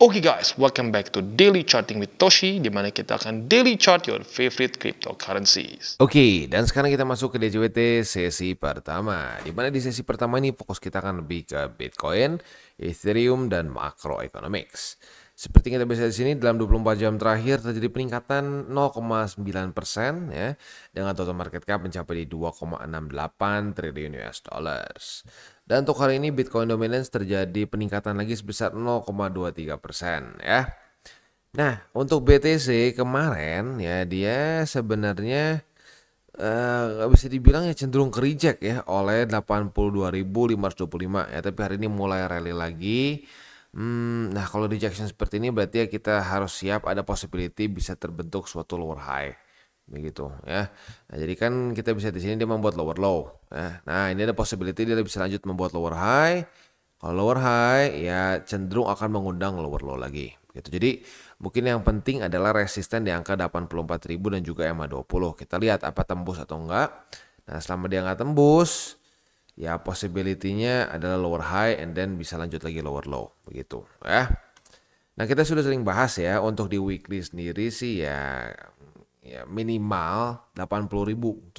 Oke guys, welcome back to Daily Charting with Toshi, di mana kita akan daily chart your favorite cryptocurrencies. Oke, dan sekarang kita masuk ke DJWT sesi pertama. Di mana di sesi pertama ini fokus kita akan lebih ke Bitcoin, Ethereum, dan macroeconomics. Seperti kita bisa di sini dalam 24 jam terakhir terjadi peningkatan 0,9% ya, dengan total market cap mencapai di 2,68 triliun US dollars. Dan untuk hari ini Bitcoin dominance terjadi peningkatan lagi sebesar 0,23% ya. Nah, untuk BTC kemarin ya dia sebenarnya nggak bisa dibilang ya cenderung ke reject ya oleh 82.525 ya, tapi hari ini mulai rally lagi. Nah kalau rejection seperti ini berarti ya kita harus siap ada possibility bisa terbentuk suatu lower high begitu ya. Nah, jadi kan kita bisa di sini dia membuat lower low ya. Nah ini ada possibility dia bisa lanjut membuat lower high. Kalau lower high ya cenderung akan mengundang lower low lagi gitu. Jadi mungkin yang penting adalah resisten di angka 84.000 dan juga EMA20. Kita lihat apa tembus atau enggak. Nah selama dia nggak tembus ya possibility-nya adalah lower high and then bisa lanjut lagi lower low begitu ya. Nah kita sudah sering bahas ya untuk di weekly sendiri sih ya minimal 80.700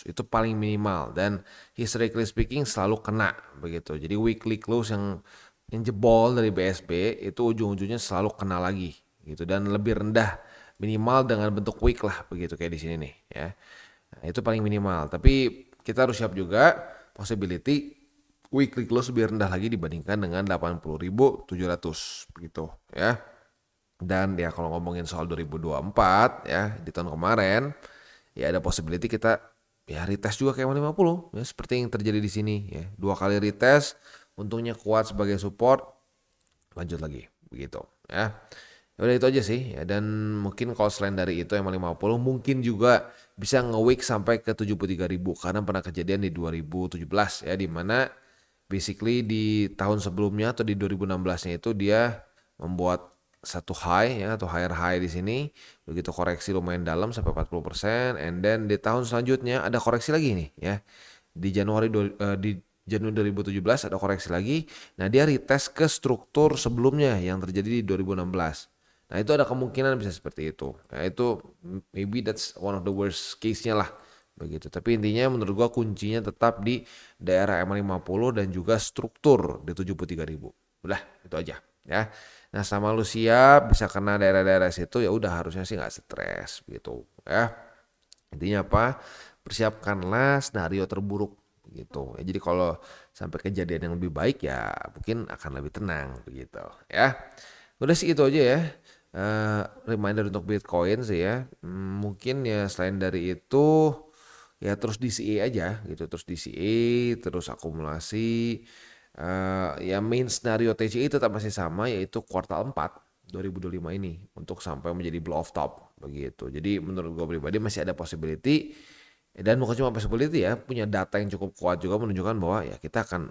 itu paling minimal dan historically speaking selalu kena begitu. Jadi weekly close yang jebol dari BSB itu ujung-ujungnya selalu kena lagi gitu dan lebih rendah minimal dengan bentuk wick lah begitu kayak di sini nih ya. Nah, itu paling minimal. Tapi kita harus siap juga possibility weekly close lebih rendah lagi dibandingkan dengan 80.700 begitu ya. Dan ya kalau ngomongin soal 2024 ya di tahun kemarin ya ada possibility kita ya retest juga kayak 50 ya seperti yang terjadi di sini ya. 2 kali retest untungnya kuat sebagai support lanjut lagi begitu ya. Udah itu aja sih ya, dan mungkin kalau selain dari itu yang 50 mungkin juga bisa nge-wick sampai ke 73.000 karena pernah kejadian di 2017 ya, dimana basically di tahun sebelumnya atau di 2016-nya itu dia membuat satu high ya atau higher high di sini, begitu koreksi lumayan dalam sampai 40% and then di tahun selanjutnya ada koreksi lagi nih ya. Di Januari 2017 ada koreksi lagi. Nah, dia retest ke struktur sebelumnya yang terjadi di 2016. Nah, itu ada kemungkinan bisa seperti itu. Nah, itu maybe that's one of the worst case-nya lah begitu. Tapi intinya menurut gua kuncinya tetap di daerah EMA50 dan juga struktur di 73.000. Udah, itu aja ya. Nah, sama lu siap bisa kena daerah-daerah situ ya udah harusnya sih nggak stres gitu ya. Intinya apa? Persiapkanlah skenario terburuk gitu. Ya, jadi kalau sampai kejadian yang lebih baik ya mungkin akan lebih tenang begitu ya. Udah sih itu aja ya. Reminder untuk Bitcoin sih ya. Mungkin ya selain dari itu ya terus DCA aja gitu, terus DCA, terus akumulasi. Ya main scenario TCI tetap masih sama yaitu kuartal 4 2025 ini untuk sampai menjadi blow off top begitu. Jadi menurut gue pribadi masih ada possibility dan bukan cuma possibility ya, punya data yang cukup kuat juga menunjukkan bahwa ya kita akan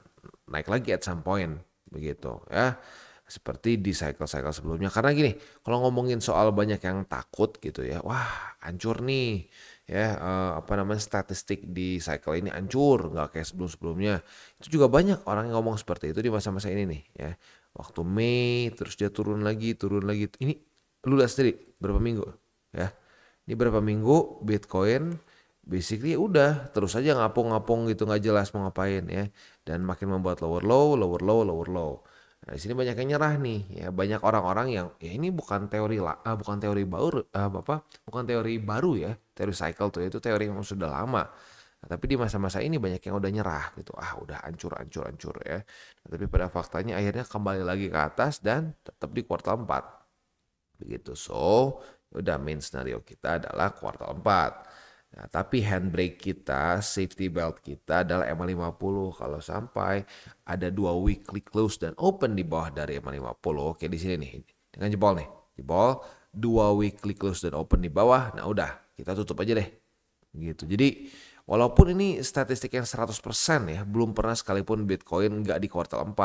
naik lagi at some point begitu ya. Seperti di cycle-cycle sebelumnya. Karena gini, kalau ngomongin soal banyak yang takut gitu ya, wah hancur nih ya apa namanya statistik di cycle ini hancur nggak kayak sebelum-sebelumnya. Itu juga banyak orang yang ngomong seperti itu di masa-masa ini nih ya. Waktu Mei terus dia turun lagi. Ini lu lihat sendiri berapa minggu ya. Ini berapa minggu Bitcoin basically udah terus aja ngapung-ngapung gitu nggak jelas mau ngapain ya dan makin membuat lower low, lower low, lower low. Nah, di sini banyak yang nyerah nih ya, banyak orang-orang yang ya ini bukan teori bukan teori baru bukan teori baru ya, teori cycle tuh itu teori yang sudah lama. Nah, tapi di masa-masa ini banyak yang udah nyerah gitu, udah hancur ya. Nah, tapi pada faktanya akhirnya kembali lagi ke atas dan tetap di kuartal 4 begitu. So udah main scenario kita adalah kuartal 4. Nah, tapi handbrake kita, safety belt kita adalah EMA50. Kalau sampai ada 2 weekly close dan open di bawah dari EMA50, oke di sini nih, dengan jebol nih, jebol 2 weekly close dan open di bawah, nah udah kita tutup aja deh, gitu. Jadi walaupun ini statistik yang 100% ya, belum pernah sekalipun Bitcoin nggak di kuartal 4,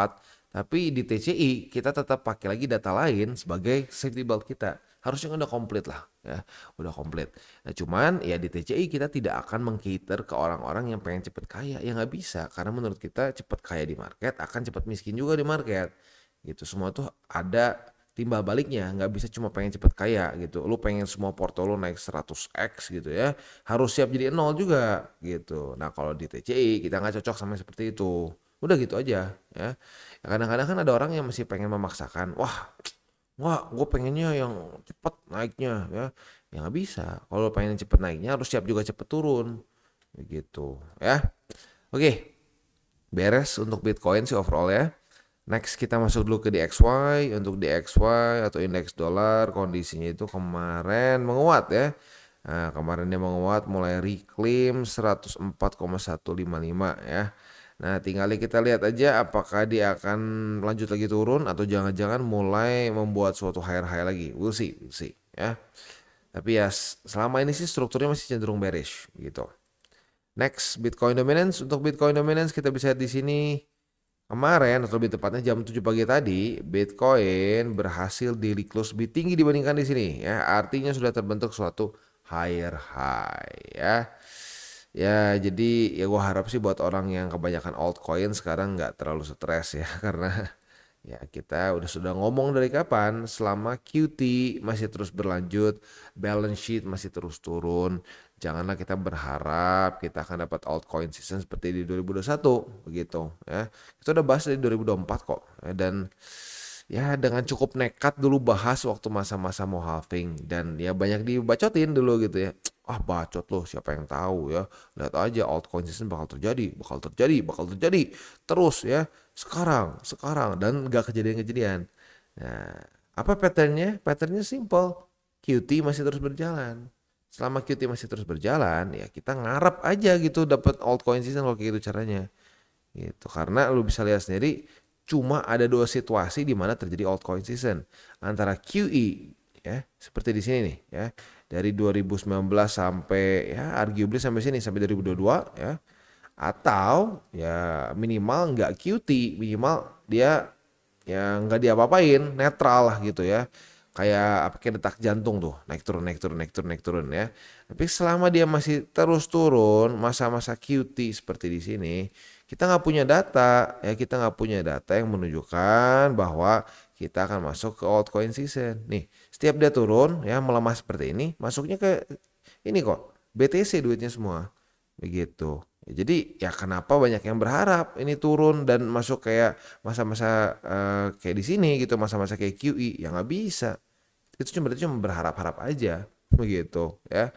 tapi di TCI kita tetap pakai lagi data lain sebagai safety belt kita. Harusnya udah komplit lah ya, udah komplit. Nah cuman ya di TCI kita tidak akan mengcater ke orang-orang yang pengen cepet kaya, ya nggak bisa. Karena menurut kita cepet kaya di market akan cepet miskin juga di market. Gitu semua tuh ada timbal baliknya, nggak bisa cuma pengen cepet kaya gitu. Lu pengen semua porto lu naik 100x gitu ya, harus siap jadi nol juga gitu. Nah kalau di TCI kita nggak cocok sama yang seperti itu. Udah gitu aja ya. Kadang-kadang kan ada orang yang masih pengen memaksakan, wah wah gue pengennya yang cepet naiknya ya. Ya nggak bisa. Kalau pengen cepet naiknya harus siap juga cepet turun. Begitu ya. Oke, beres untuk Bitcoin sih overall ya. Next kita masuk dulu ke DXY. Untuk DXY atau indeks dolar kondisinya itu kemarin menguat ya. Nah, kemarin dia menguat mulai reclaim 104,155 ya. Nah, tinggal kita lihat aja apakah dia akan lanjut lagi turun atau jangan-jangan mulai membuat suatu higher high lagi. We'll see ya. Tapi ya selama ini sih strukturnya masih cenderung bearish gitu. Next, Bitcoin dominance. Untuk Bitcoin dominance kita bisa lihat di sini kemarin atau lebih tepatnya jam 7 pagi tadi Bitcoin berhasil daily close lebih tinggi dibandingkan di sini ya. Artinya sudah terbentuk suatu higher high ya. Ya jadi ya gue harap sih buat orang yang kebanyakan altcoin sekarang nggak terlalu stres ya karena ya kita sudah ngomong dari kapan selama QT masih terus berlanjut, balance sheet masih terus turun, janganlah kita berharap kita akan dapat altcoin season seperti di 2021 begitu ya. Kita udah bahas dari 2024 kok ya, dan ya dengan cukup nekat dulu bahas waktu masa-masa mau halving dan ya banyak dibacotin dulu gitu ya. Ah bacot loh siapa yang tahu ya. Lihat aja altcoin season bakal terjadi terus ya. Sekarang dan gak kejadian-kejadian. Nah, apa patternnya? Patternnya simple. QT masih terus berjalan. Selama QT masih terus berjalan, ya kita ngarep aja gitu dapat altcoin season kalau kayak gitu caranya. Gitu. Karena lu bisa lihat sendiri cuma ada dua situasi di mana terjadi altcoin season antara QE ya, seperti di sini nih ya. Dari 2019 sampai ya arguably sampai sini sampai 2022 ya. Atau ya minimal nggak QT, minimal dia ya nggak diapa-apain, netral lah gitu ya. Kayak apa kayak detak jantung tuh, naik turun ya. Tapi selama dia masih terus turun, masa-masa QT seperti di sini, kita nggak punya data ya, kita nggak punya data yang menunjukkan bahwa kita akan masuk ke altcoin season. Nih, setiap dia turun ya melemah seperti ini, masuknya ke ini kok, BTC duitnya semua. Begitu. Ya, jadi ya kenapa banyak yang berharap ini turun dan masuk kayak masa-masa kayak di sini gitu, masa-masa kayak QE, ya nggak bisa. Itu cuma berharap-harap aja begitu ya.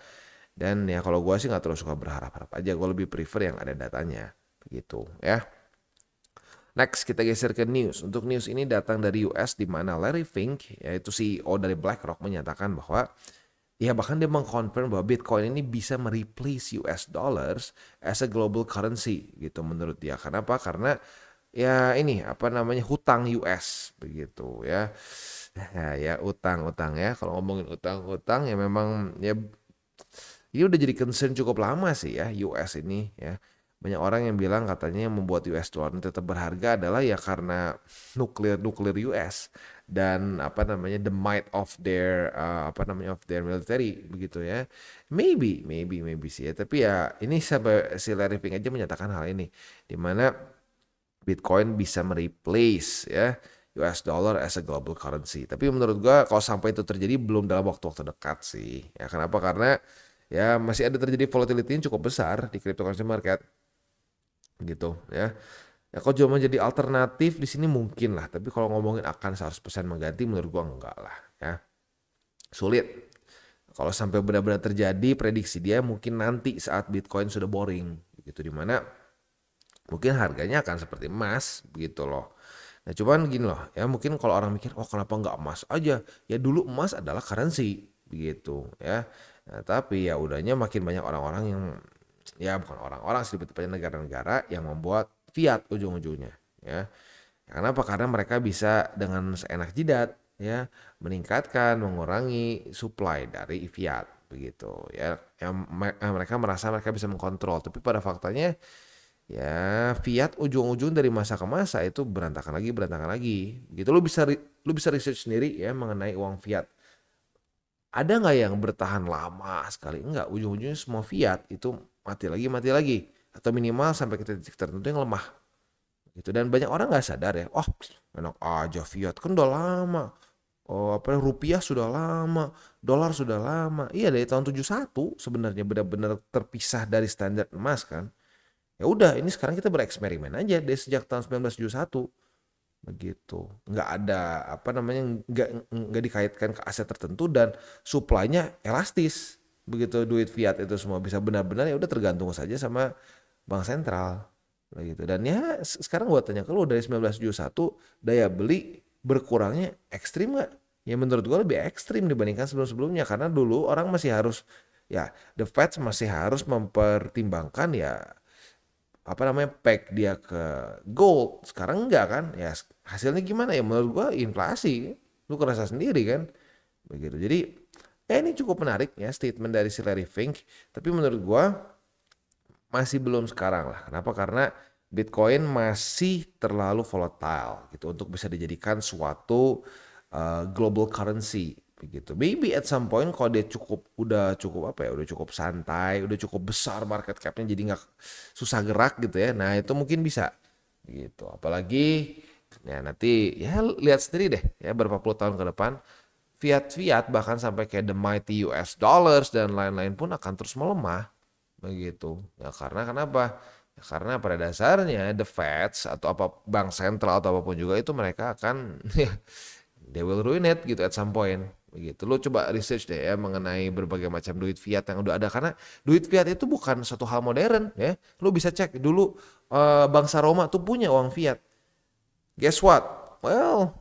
Dan ya kalau gue sih nggak terlalu suka berharap-harap aja, gue lebih prefer yang ada datanya begitu ya. Next kita geser ke news. Untuk news ini datang dari US di mana Larry Fink yaitu CEO dari BlackRock menyatakan bahwa ya bahkan dia mengkonfirm bahwa Bitcoin ini bisa mereplace US dollars as a global currency gitu menurut dia. Kenapa? Karena ya ini apa namanya hutang US begitu ya. Ya utang ya. Kalau ngomongin utang ya memang ya ini udah jadi concern cukup lama sih ya US ini ya. Banyak orang yang bilang katanya yang membuat US dollar tetap berharga adalah ya karena nuklir US dan apa namanya the might of their apa namanya of their military begitu ya. Maybe sih ya. Tapi ya ini sampai si Larry Fink aja menyatakan hal ini di mana Bitcoin bisa mereplace ya US dollar as a global currency. Tapi menurut gua kalau sampai itu terjadi belum dalam waktu-waktu dekat sih. Ya kenapa? Karena ya masih ada terjadi volatility yang cukup besar di cryptocurrency market gitu ya. Ya kalau cuma jadi alternatif di sini mungkin lah, tapi kalau ngomongin akan 100% mengganti menurut gua enggak lah ya. Sulit. Kalau sampai benar-benar terjadi prediksi dia mungkin nanti saat Bitcoin sudah boring gitu di mana mungkin harganya akan seperti emas begitu loh. Nah cuman gini loh ya mungkin kalau orang mikir oh kenapa nggak emas aja ya dulu emas adalah currency begitu ya. Nah, tapi ya udahnya makin banyak orang-orang yang ya bukan orang-orang sih lebih tepatnya negara-negara yang membuat fiat ujung-ujungnya ya. Kenapa? Karena mereka bisa dengan seenak jidat ya meningkatkan mengurangi supply dari fiat begitu ya. Yang mereka merasa mereka bisa mengkontrol tapi pada faktanya ya fiat ujung-ujung dari masa ke masa itu berantakan lagi gitu. Lu bisa research sendiri ya mengenai uang fiat. Ada nggak yang bertahan lama sekali? Enggak, ujung-ujungnya semua fiat itu mati lagi atau minimal sampai ke titik tertentu yang lemah gitu. Dan banyak orang nggak sadar ya, oh enak aja fiat kan udah lama, oh, rupiah sudah lama, dolar sudah lama. Iya dari tahun 71 sebenarnya benar-benar terpisah dari standar emas kan. Ya udah, ini sekarang kita bereksperimen aja dari sejak tahun 1971 begitu. Nggak ada apa namanya, nggak dikaitkan ke aset tertentu dan supply-nya elastis. Begitu duit fiat itu semua bisa benar-benar, ya udah tergantung saja sama bank sentral begitu. Dan ya sekarang gua tanya ke lu, dari 1971 daya beli berkurangnya ekstrim nggak? Ya menurut gua lebih ekstrim dibandingkan sebelum-sebelumnya, karena dulu orang masih harus, ya the Fed masih harus mempertimbangkan ya apa namanya, peg dia ke gold. Sekarang enggak kan, ya hasilnya gimana ya, menurut gua inflasi, lu kerasa sendiri kan begitu. Jadi ya ini cukup menarik ya statement dari si Larry Fink, tapi menurut gua masih belum sekarang lah. Kenapa? Karena Bitcoin masih terlalu volatile gitu untuk bisa dijadikan suatu global currency begitu. Maybe at some point kalau dia udah cukup apa ya, udah cukup santai, udah cukup besar market capnya, jadi nggak susah gerak gitu ya. Nah itu mungkin bisa gitu. Apalagi ya nanti ya lihat sendiri deh ya, berapa puluh tahun ke depan fiat bahkan sampai kayak the mighty US dollars dan lain-lain pun akan terus melemah begitu. Ya karena kenapa? Ya, karena pada dasarnya the Feds atau apa bank sentral atau apapun juga itu mereka akan ya, they will ruin it gitu at some point begitu. Lo coba research deh ya mengenai berbagai macam duit fiat yang udah ada, karena duit fiat itu bukan suatu hal modern ya. Lo bisa cek dulu, bangsa Roma tuh punya uang fiat. Guess what? Well,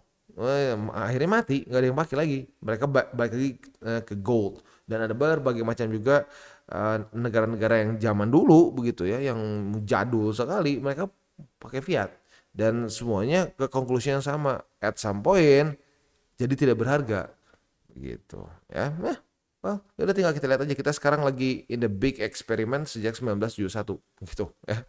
akhirnya mati, nggak ada yang pakai lagi. Mereka balik lagi ke gold. Dan ada berbagai macam juga negara-negara yang zaman dulu begitu ya, yang jadul sekali, mereka pakai fiat. Dan semuanya ke konklusi yang sama. At some point jadi tidak berharga gitu ya. Well, ya udah tinggal kita lihat aja. Kita sekarang lagi in the big experiment sejak 1971 gitu ya.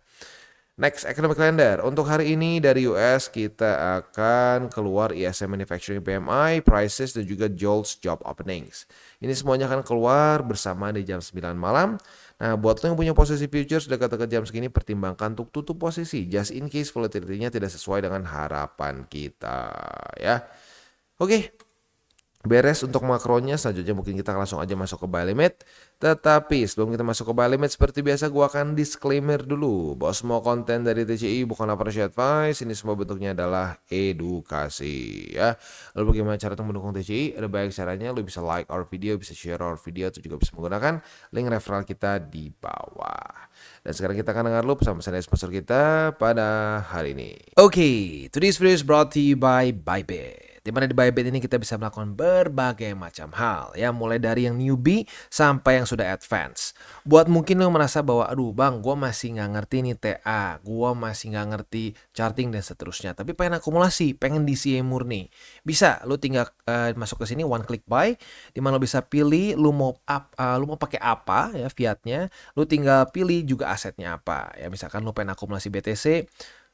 Next economic calendar. Untuk hari ini dari US kita akan keluar ISM Manufacturing PMI, prices dan juga JOLTS job openings. Ini semuanya akan keluar bersama di jam 9 malam. Nah, buat lo yang punya posisi futures dekat-dekat jam segini, pertimbangkan untuk tutup posisi just in case volatility-nya tidak sesuai dengan harapan kita ya. Oke. Beres untuk makronya, selanjutnya mungkin kita langsung aja masuk ke buy limit. Tetapi sebelum kita masuk ke buy limit, seperti biasa gua akan disclaimer dulu bahwa semua konten dari TCI bukanlah financial advice. Ini semua bentuknya adalah edukasi ya. Lalu bagaimana cara untuk mendukung TCI? Ada banyak caranya. Lu bisa like our video, bisa share our video, atau juga bisa menggunakan link referral kita di bawah. Dan sekarang kita akan dengar lu pesan-pesan dari sponsor kita pada hari ini. Oke, today's video is brought to you by Bybit. Di mana di Bybit ini kita bisa melakukan berbagai macam hal ya, mulai dari yang newbie sampai yang sudah advance. Buat mungkin lo merasa bahwa aduh bang, gue masih nggak ngerti nih TA, gue masih nggak ngerti charting dan seterusnya, tapi pengen akumulasi, pengen DCA murni, bisa lo tinggal masuk ke sini one click buy, di mana lo bisa pilih lo mau pakai apa ya fiatnya, lo tinggal pilih juga asetnya apa ya. Misalkan lo pengen akumulasi BTC,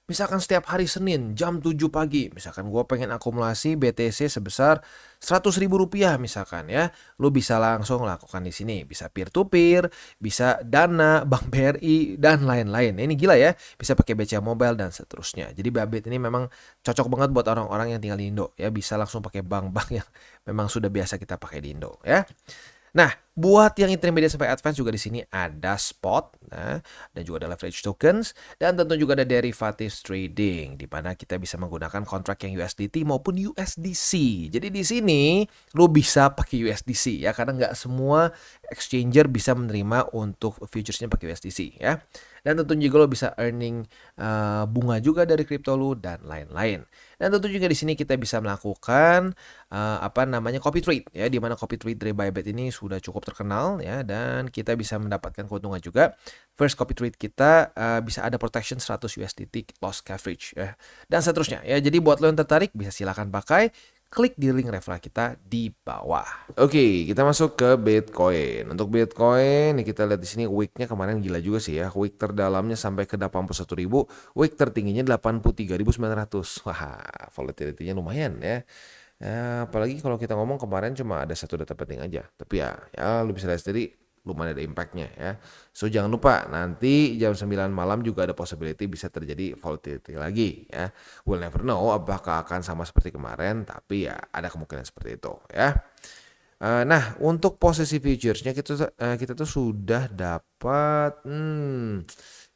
misalkan setiap hari Senin jam 7 pagi, misalkan gue pengen akumulasi BTC sebesar 100.000 rupiah misalkan ya, lu bisa langsung lakukan di sini. Bisa peer to peer, bisa Dana, Bank BRI dan lain-lain. Ini gila ya, bisa pakai BCA Mobile dan seterusnya. Jadi Bybit ini memang cocok banget buat orang-orang yang tinggal di Indo ya, bisa langsung pakai bank-bank yang memang sudah biasa kita pakai di Indo ya. Nah, buat yang intermediate sampai advance juga di sini ada spot, nah, dan juga ada leverage tokens, dan tentu juga ada derivatives trading, di mana kita bisa menggunakan kontrak yang USDT maupun USDC. Jadi di sini lo bisa pakai USDC ya, karena nggak semua exchanger bisa menerima untuk futuresnya pakai USDC ya. Dan tentu juga lo bisa earning bunga juga dari kripto lo dan lain-lain. Dan tentu juga di sini kita bisa melakukan copy trade ya, di mana copy trade dari Bybit ini sudah cukup terkenal ya, dan kita bisa mendapatkan keuntungan juga. First copy trade kita bisa ada protection 100 USDT loss coverage ya, dan seterusnya ya. Jadi buat lo yang tertarik bisa silakan pakai, klik di link referral kita di bawah. Oke, kita masuk ke Bitcoin. Untuk Bitcoin, nih kita lihat di sini week-nya kemarin gila juga sih ya. Week terdalamnya sampai ke 81.000, week tertingginya 83.900. Wah, volatility-nya lumayan ya. Apalagi kalau kita ngomong kemarin cuma ada satu data penting aja. Tapi ya lu bisa lihat sendiri lumayan ada impactnya ya. So jangan lupa nanti jam 9 malam juga ada possibility bisa terjadi volatility lagi ya. We'll never know apakah akan sama seperti kemarin, tapi ya ada kemungkinan seperti itu ya. Nah, untuk posisi futuresnya kita tuh sudah dapat,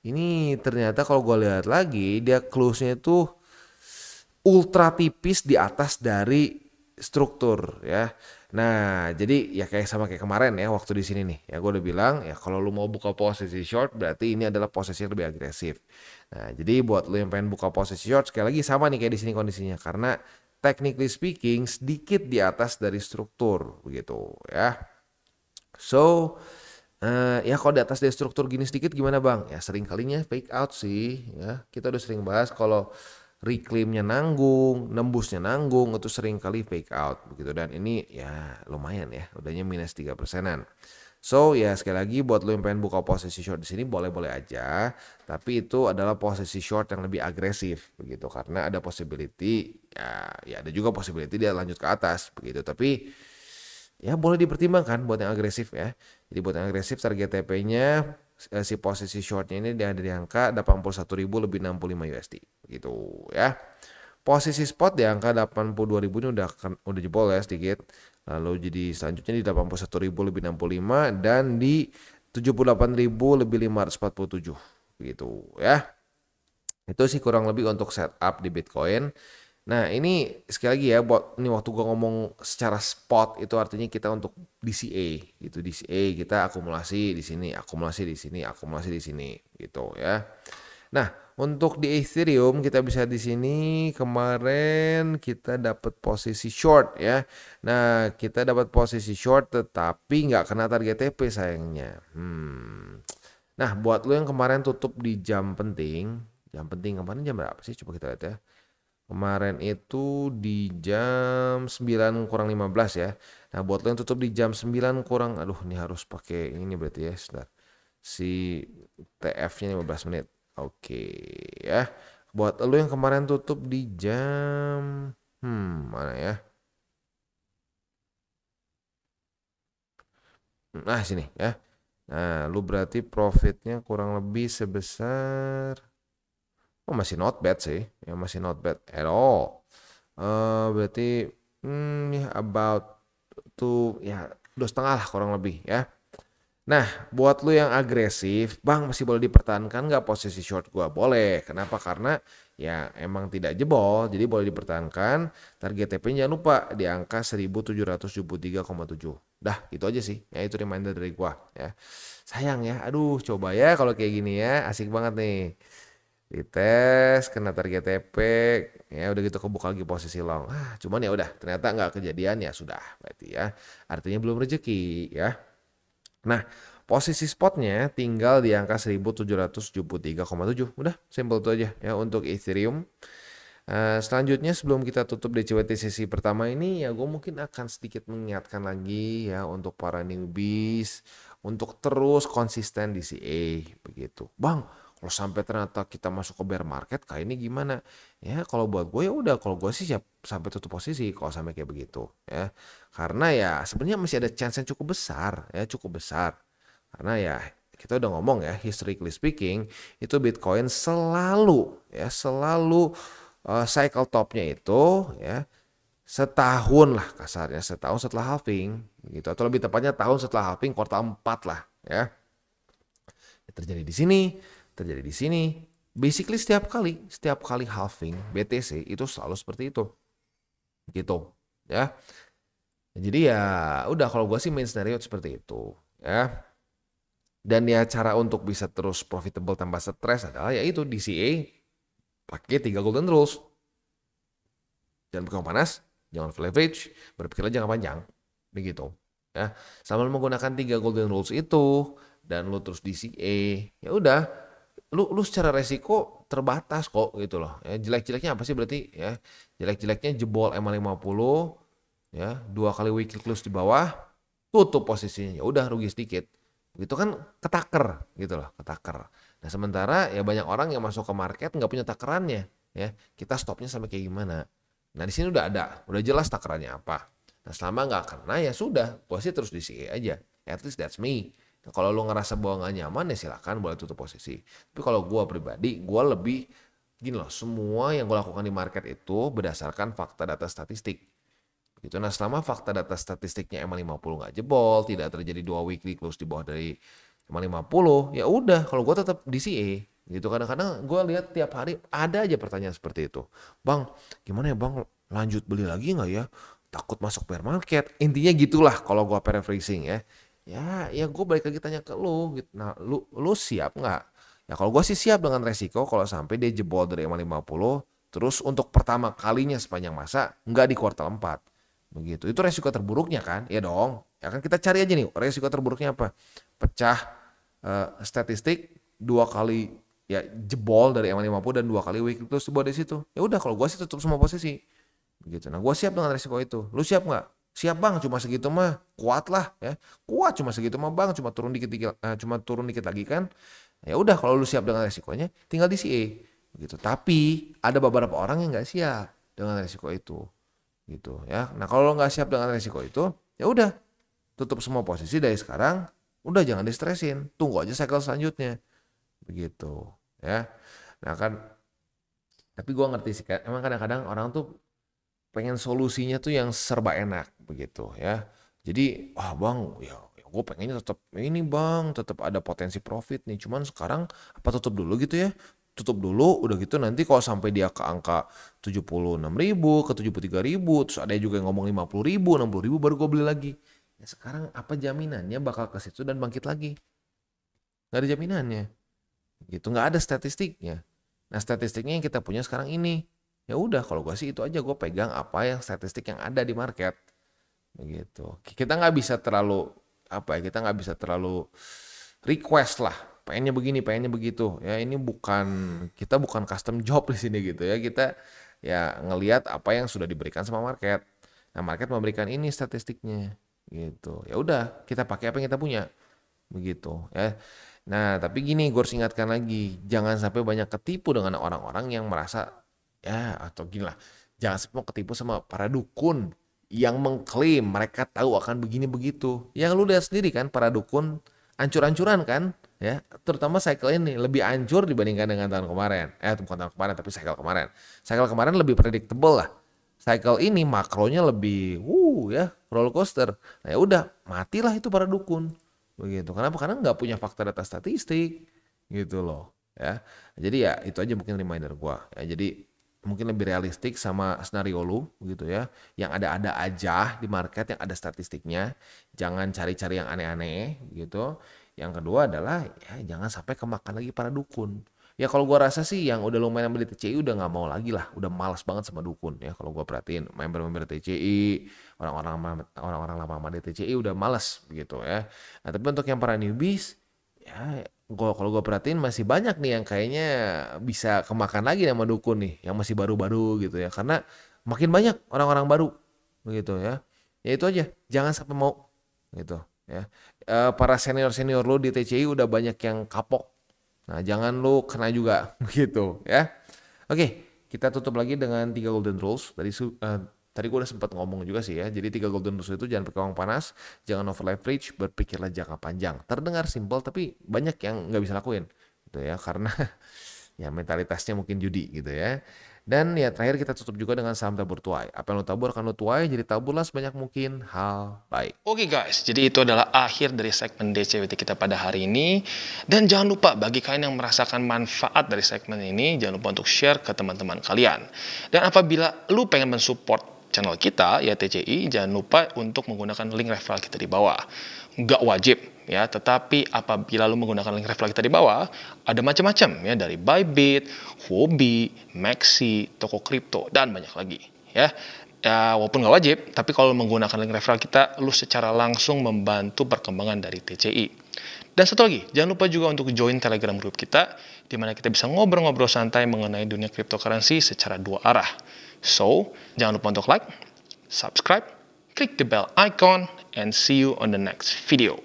ini ternyata kalau gue lihat lagi dia close-nya tuh ultra tipis di atas dari struktur ya. Nah, jadi ya kayak sama kayak kemarin ya waktu di sini nih. Ya gue udah bilang ya kalau lu mau buka posisi short berarti ini adalah posisi yang lebih agresif. Nah, jadi buat lu yang pengen buka posisi short sekali lagi sama nih kayak di sini kondisinya karena technically speaking sedikit di atas dari struktur begitu ya. So, ya kalau di atas dari struktur gini sedikit gimana bang? Ya sering kalinya fake out sih ya. Kita udah sering bahas kalau reclaimnya nanggung, nembusnya nanggung itu sering kali fake out begitu dan ini ya lumayan ya, udahnya minus 3%-an. So ya sekali lagi buat lo yang pengen buka posisi short di sini boleh-boleh aja, tapi itu adalah posisi short yang lebih agresif begitu karena ada possibility ya ada juga possibility dia lanjut ke atas begitu, tapi ya boleh dipertimbangkan buat yang agresif ya. Jadi buat yang agresif target TP-nya si posisi shortnya ini dia ada di angka 81.000 lebih 65 USD gitu ya. Posisi spot di angka 82.000 ini udah jebol ya sedikit. Lalu jadi selanjutnya di 81.000 lebih 65 dan di 78.000 lebih 547 gitu ya. Itu sih kurang lebih untuk setup di Bitcoin. Nah ini sekali lagi ya buat ini waktu gua ngomong secara spot itu artinya kita untuk DCA gitu, DCA kita akumulasi di sini, akumulasi di sini, akumulasi di sini gitu ya. Nah untuk di Ethereum kita bisa di sini kemarin kita dapat posisi short ya. Nah kita dapat posisi short tetapi nggak kena target TP sayangnya. Nah buat lo yang kemarin tutup di jam penting kemarin jam berapa sih? Coba kita lihat ya. Kemarin itu di jam 9 kurang 15 ya. Nah buat lo yang tutup di jam 9 kurang, aduh ini harus pakai ini berarti ya. Sebentar. Si TF-nya 15 menit. Oke ya. Buat lo yang kemarin tutup di jam, mana ya. Nah sini ya. Nah lu berarti profitnya kurang lebih sebesar, oh masih not bad sih. Ya masih not bad at all. Berarti ya about tuh ya 2,5 lah kurang lebih ya. Nah buat lu yang agresif bang masih boleh dipertahankan nggak posisi short gua? Boleh. Kenapa? Karena ya emang tidak jebol jadi boleh dipertahankan. Target TP jangan lupa di angka 1773,7. Dah itu aja sih ya, itu reminder dari gua ya. Sayang ya, aduh coba ya kalau kayak gini ya, asik banget nih. Dites kena target TP ya udah gitu kebuka lagi posisi long, cuman ya udah ternyata nggak kejadian ya sudah berarti ya artinya belum rezeki ya. Nah posisi spotnya tinggal di angka 1773,7, udah simple itu aja ya untuk Ethereum. Selanjutnya sebelum kita tutup DCWT sesi pertama ini ya gue mungkin akan sedikit mengingatkan lagi ya untuk para newbies untuk terus konsisten di CA begitu bang. Kalau sampai ternyata kita masuk ke bear market kayak ini gimana? Ya kalau buat gue ya udah, kalau gue sih siap sampai tutup posisi kalau sampai kayak begitu ya. Karena ya sebenarnya masih ada chance yang cukup besar ya, cukup besar. Karena ya kita udah ngomong ya, historically speaking itu Bitcoin selalu cycle topnya itu ya setahun lah kasarnya, setahun setelah halving gitu atau lebih tepatnya tahun setelah halving kuartal 4 lah ya. Terjadi di sini, terjadi di sini. Basically setiap kali halving BTC itu selalu seperti itu. Gitu, ya. Jadi ya udah kalau gue sih main scenario seperti itu, ya. Dan ya cara untuk bisa terus profitable tanpa stres adalah yaitu DCA pakai 3 golden rules. Jangan pegang panas, jangan leverage, berpikirlah jangka panjang. Begitu, ya. Sama menggunakan 3 golden rules itu dan lu terus DCA, ya udah lu secara resiko terbatas kok gitu loh ya. Jelek-jeleknya apa sih berarti ya, jelek-jeleknya jebol MA50 ya, 2 kali weekly close di bawah tutup posisinya, ya udah rugi sedikit gitu kan, ketaker gitu loh, ketaker. Nah sementara ya banyak orang yang masuk ke market nggak punya takerannya ya, kita stopnya sampai kayak gimana. Nah di sini udah jelas takerannya apa. Nah selama nggak kena ya sudah, posisi terus di CA aja, at least that's me Nah, kalau lu ngerasa bahwa nggak nyaman ya silakan boleh tutup posisi. Tapi kalau gue pribadi, gue lebih gini loh, semua yang gue lakukan di market itu berdasarkan fakta data statistik. Gitu. Nah, selama fakta data statistiknya MA50 nggak jebol, tidak terjadi 2 weekly close di bawah dari MA50, ya udah, kalau gue tetap DCA. Gitu. Kadang-kadang gue lihat tiap hari ada aja pertanyaan seperti itu. Bang, gimana ya bang, lanjut beli lagi nggak ya? Takut masuk bear market. Intinya gitulah kalau gue paraphrasing ya. Ya gue balik lagi tanya ke lu. Gitu. Nah, lu siap nggak? Ya kalau gue sih siap dengan resiko kalau sampai dia jebol dari MA50, terus untuk pertama kalinya sepanjang masa nggak di kuartal 4. Begitu. Itu resiko terburuknya kan? Ya dong. Ya kan kita cari aja nih resiko terburuknya apa? Pecah statistik 2 kali ya jebol dari MA50 dan 2 kali weekly close di bawah dari situ. Ya udah kalau gue sih tutup semua posisi. Begitu. Nah, gue siap dengan resiko itu. Lu siap nggak? Siap bang, cuma segitu mah kuat lah ya. Kuat cuma segitu mah bang, cuma turun dikit lagi kan. Ya udah kalau lu siap dengan resikonya, tinggal DCA gitu. Tapi ada beberapa orang yang nggak siap dengan resiko itu gitu ya. Nah kalau lo nggak siap dengan resiko itu, ya udah tutup semua posisi dari sekarang. Udah jangan distresin, tunggu aja cycle selanjutnya begitu ya. Nah kan, tapi gue ngerti sih kan, emang kadang-kadang orang tuh pengen solusinya tuh yang serba enak begitu ya. Jadi bang ya gue pengennya tetap ini bang, tetap ada potensi profit nih. Cuman sekarang apa tutup dulu gitu ya. Tutup dulu, udah gitu nanti kalau sampai dia ke angka 76.000, ke 73.000, terus ada juga yang ngomong 50.000, 60.000 baru gue beli lagi. Ya sekarang apa jaminannya bakal ke situ dan bangkit lagi? Nggak ada jaminannya. Gitu, nggak ada statistiknya. Nah statistiknya yang kita punya sekarang ini. Ya udah kalau gue sih itu aja, gue pegang apa yang statistik yang ada di market. Begitu. Kita nggak bisa terlalu kita nggak bisa terlalu request lah, pengennya begini, pengennya begitu. Ya ini kita bukan custom job di sini gitu ya. Kita ya ngelihat apa yang sudah diberikan sama market. Nah, market memberikan ini statistiknya gitu. Ya udah, kita pakai apa yang kita punya. Begitu ya. Nah, tapi gini, gue harus ingatkan lagi, jangan sampai banyak ketipu dengan orang-orang yang merasa ya atau gini lah. Jangan sampai ketipu sama para dukun yang mengklaim mereka tahu akan begini begitu. Yang lu lihat sendiri kan para dukun ancur-ancuran kan ya, terutama cycle ini lebih ancur dibandingkan dengan tahun kemarin. Bukan tahun kemarin tapi cycle kemarin. Cycle kemarin lebih predictable lah. Cycle ini makronya lebih ya roller coaster. Nah ya udah, matilah itu para dukun. Begitu. Kenapa? Karena nggak punya fakta data statistik gitu loh ya. Jadi ya itu aja mungkin reminder gua. Ya, jadi mungkin lebih realistik sama skenario lu gitu ya. Yang ada-ada aja di market, yang ada statistiknya. Jangan cari-cari yang aneh-aneh gitu. Yang kedua adalah ya jangan sampai kemakan lagi para dukun. Ya kalau gua rasa sih yang udah lumayan beli TCI udah nggak mau lagi lah, udah malas banget sama dukun ya. Kalau gua perhatiin member-member TCI, orang-orang lama di TCI udah malas begitu ya. Nah tapi untuk yang para newbies ya kalau gue perhatiin masih banyak nih yang kayaknya bisa kemakan lagi sama dukun nih, yang masih baru-baru gitu ya, karena makin banyak orang-orang baru begitu ya. Ya itu aja, jangan sampai mau gitu ya. Para senior lu di TCI udah banyak yang kapok, nah jangan lu kena juga gitu ya. Oke, kita tutup lagi dengan 3 golden rules. Tadi gue udah sempat ngomong juga sih ya. Jadi 3 golden rules itu jangan pakai uang panas, jangan over leverage, berpikirlah jangka panjang. Terdengar simpel tapi banyak yang nggak bisa lakuin gitu ya, karena ya mentalitasnya mungkin judi gitu ya. Dan ya terakhir kita tutup juga dengan saham tabur tuai. Apa yang lo tabur akan lo tuai, jadi taburlah sebanyak mungkin hal baik. Oke guys, jadi itu adalah akhir dari segmen DCWT kita pada hari ini. Dan jangan lupa bagi kalian yang merasakan manfaat dari segmen ini, jangan lupa untuk share ke teman-teman kalian. Dan apabila lu pengen mensupport channel kita, ya TCI, jangan lupa untuk menggunakan link referral kita di bawah. Nggak wajib ya, tetapi apabila lu menggunakan link referral kita di bawah, ada macam-macam ya, dari Bybit, Huobi, Maxi, toko kripto, dan banyak lagi ya. Ya, walaupun nggak wajib, tapi kalau menggunakan link referral kita, lu secara langsung membantu perkembangan dari TCI. Dan satu lagi, jangan lupa juga untuk join Telegram group kita, di mana kita bisa ngobrol-ngobrol santai mengenai dunia cryptocurrency secara 2 arah. So, jangan lupa untuk like, subscribe, click the bell icon, and see you on the next video.